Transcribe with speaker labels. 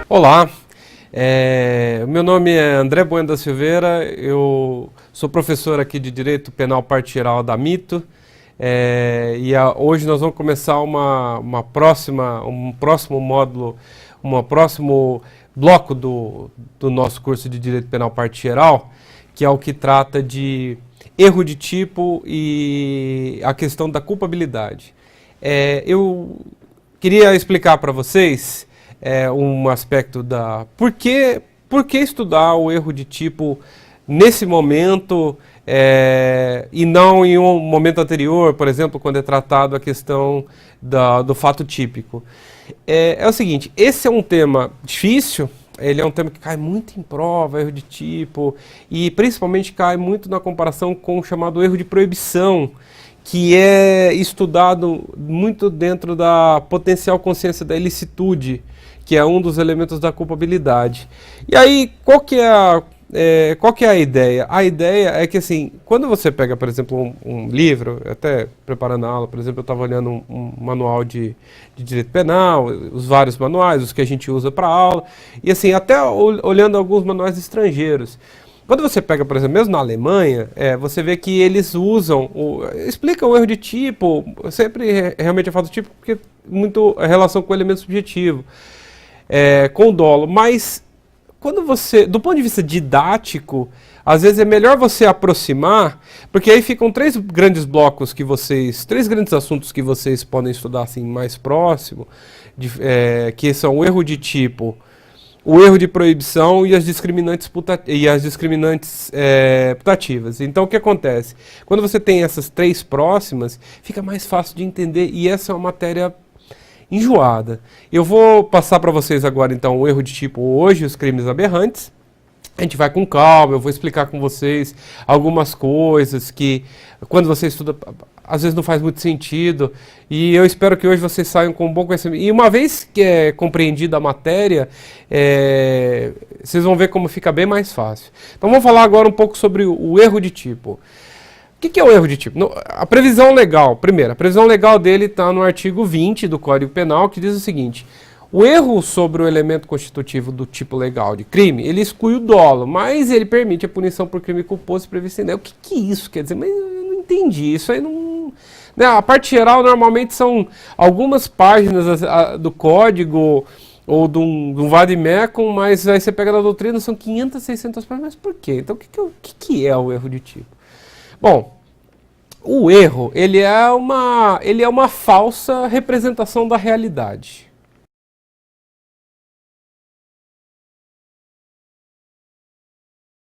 Speaker 1: Olá, meu nome é André Bueno da Silveira, eu sou professor aqui de Direito Penal Parte Geral da Mito hoje nós vamos começar um próximo módulo, um próximo bloco do nosso curso de Direito Penal Parte Geral, que é o que trata de erro de tipo e a questão da culpabilidade. Eu queria explicar para vocês um aspecto da... Por que estudar o erro de tipo nesse momento e não em um momento anterior, por exemplo, quando é tratado a questão do fato típico? É o seguinte, esse é um tema difícil, ele é um tema que cai muito em prova, erro de tipo, e principalmente cai muito na comparação com o chamado erro de proibição, que é estudado muito dentro da potencial consciência da ilicitude, que é um dos elementos da culpabilidade. E aí, qual que é a ideia? A ideia é que, assim, quando você pega, por exemplo, um livro, até preparando a aula, por exemplo, eu estava olhando um manual de direito penal, os vários manuais, os que a gente usa para aula, e assim, até olhando alguns manuais estrangeiros. Quando você pega, por exemplo, mesmo na Alemanha, você vê que eles explicam o erro de tipo, sempre realmente é fato tipo, porque muito a relação com o elemento subjetivo, com o dolo, mas quando do ponto de vista didático, às vezes é melhor você aproximar, porque aí ficam três grandes blocos três grandes assuntos que vocês podem estudar assim mais próximo, que são o erro de tipo, o erro de proibição e as discriminantes putativas. Então o que acontece? Quando você tem essas três próximas, fica mais fácil de entender e essa é uma matéria enjoada. Eu vou passar para vocês agora então o erro de tipo hoje, os crimes aberrantes. A gente vai com calma, eu vou explicar com vocês algumas coisas que quando você estuda às vezes não faz muito sentido e eu espero que hoje vocês saiam com um bom conhecimento. E uma vez que é compreendida a matéria, vocês vão ver como fica bem mais fácil. Então vamos falar agora um pouco sobre o erro de tipo. O que é o erro de tipo? A previsão legal, primeiro, a previsão legal dele está no artigo 20 do Código Penal, que diz o seguinte: o erro sobre o elemento constitutivo do tipo legal de crime, ele exclui o dolo, mas ele permite a punição por crime culposo previsto em lei. O que isso quer dizer? Mas eu não entendi, isso aí não... Né? A parte geral normalmente são algumas páginas do código ou de um vade-mecum, mas aí você pega na doutrina, são 500, 600 páginas, mas por quê? Então o que é o erro de tipo? Bom, o erro, ele é uma falsa representação da realidade.